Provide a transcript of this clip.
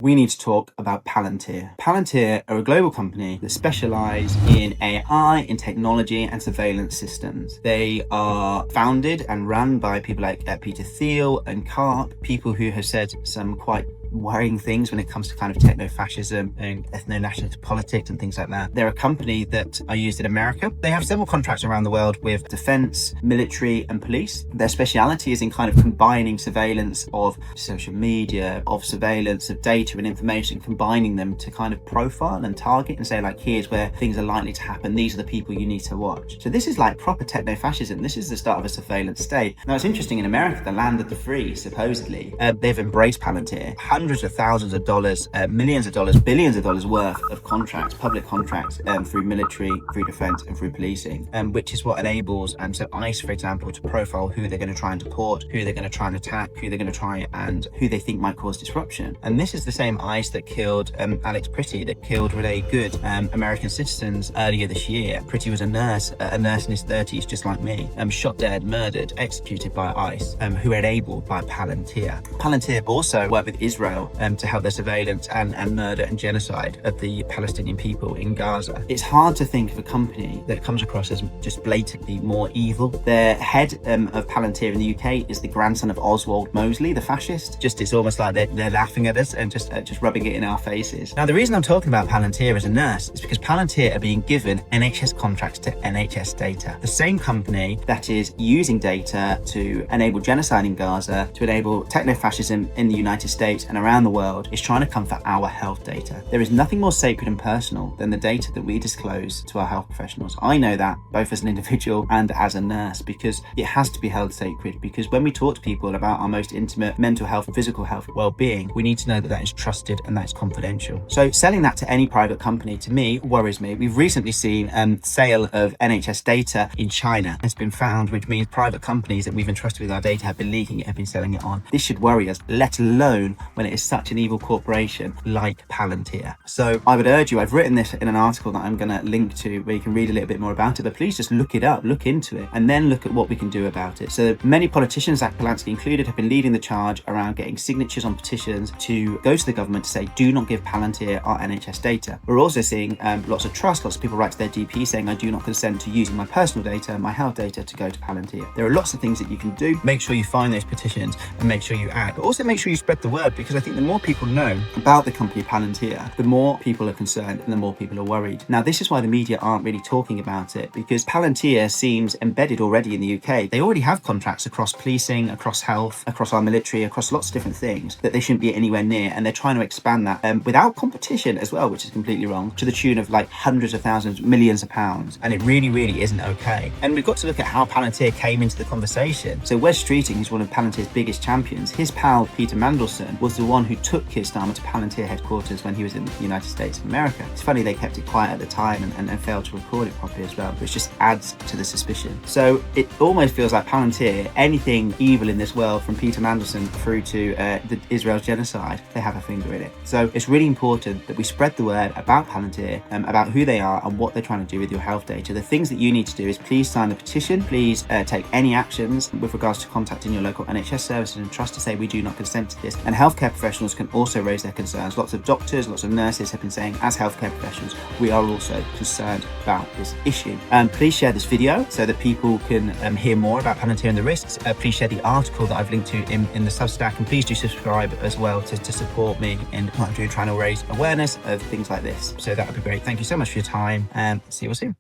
We need to talk about Palantir. Palantir are a global company that specialize in AI, in technology and surveillance systems. They are founded and run by people like Peter Thiel and Karp, people who have said some quite worrying things when it comes to kind of techno-fascism and ethno-nationalist politics and things like that. They're a company that are used in America. They have several contracts around the world with defense, military and police. Their speciality is in kind of combining surveillance of social media, of surveillance of data and information, combining them to kind of profile and target and say, like, here's where things are likely to happen. These are the people you need to watch. So this is like proper techno-fascism. This is the start of a surveillance state. Now it's interesting, in America, the land of the free, supposedly, they've embraced Palantir. Hundreds of thousands of dollars, millions of dollars, billions of dollars worth of contracts, public contracts, through military, through defense and through policing, which is what enables so ICE, for example, to profile who they're going to try and deport, who they're going to try and attack, who they're going to try and who they think might cause disruption. And this is the same ICE that killed Alex Pretty, that killed Renee Good, American citizens earlier this year. Pretty was a nurse in his 30s, just like me, shot dead, murdered, executed by ICE, who were enabled by Palantir. Palantir also worked with Israel to help their surveillance and murder and genocide of the Palestinian people in Gaza. It's hard to think of a company that comes across as just blatantly more evil. The head of Palantir in the UK is the grandson of Oswald Mosley, the fascist. It's almost like they're laughing at us and just rubbing it in our faces. Now, the reason I'm talking about Palantir as a nurse is because Palantir are being given NHS contracts to NHS data. The same company that is using data to enable genocide in Gaza, to enable techno-fascism in the United States and around the world, is trying to come for our health data. There is nothing more sacred and personal than the data that we disclose to our health professionals. I know that, both as an individual and as a nurse, because it has to be held sacred. Because when we talk to people about our most intimate mental health, physical health, well-being, we need to know that that is trusted and that is confidential. So selling that to any private company, to me, worries me. We've recently seen sale of NHS data in China has been found, which means private companies that we've entrusted with our data have been leaking it, have been selling it on. This should worry us, let alone when it is such an evil corporation like Palantir. So I would urge you, I've written this in an article that I'm going to link to where you can read a little bit more about it, but please just look it up, look into it, and then look at what we can do about it. So many politicians, Zach Palantir included, have been leading the charge around getting signatures on petitions to go to the government to say, do not give Palantir our NHS data. We're also seeing lots of trust, lots of people write to their GP saying, I do not consent to using my personal data, my health data, to go to Palantir. There are lots of things that you can do. Make sure you find those petitions and make sure you act. But also make sure you spread the word, because I think the more people know about the company Palantir, the more people are concerned and the more people are worried. Now, this is why the media aren't really talking about it, because Palantir seems embedded already in the UK. They already have contracts across policing, across health, across our military, across lots of different things that they shouldn't be anywhere near, and they're trying to expand that without competition as well, which is completely wrong, to the tune of like hundreds of thousands, millions of pounds, and it really isn't okay. And we've got to look at how Palantir came into the conversation. So Wes Streeting, who's one of Palantir's biggest champions, his pal Peter Mandelson was the one who took Keir Starmer to Palantir headquarters when he was in the United States of America. It's funny they kept it quiet at the time and failed to record it properly as well, which just adds to the suspicion. So it almost feels like Palantir, anything evil in this world, from Peter Mandelson through to the Israel's genocide, they have a finger in it. So it's really important that we spread the word about Palantir, about who they are and what they're trying to do with your health data. The things that you need to do is please sign the petition, please take any actions with regards to contacting your local NHS services and trust to say we do not consent to this. And healthcare professionals can also raise their concerns. Lots of doctors, lots of nurses have been saying, as healthcare professionals, we are also concerned about this issue. Please share this video so that people can hear more about Palantir and the risks. Please share the article that I've linked to in the Substack, and please do subscribe as well to support me in what I'm doing, trying to raise awareness of things like this. So that would be great. Thank you so much for your time, and see you all soon.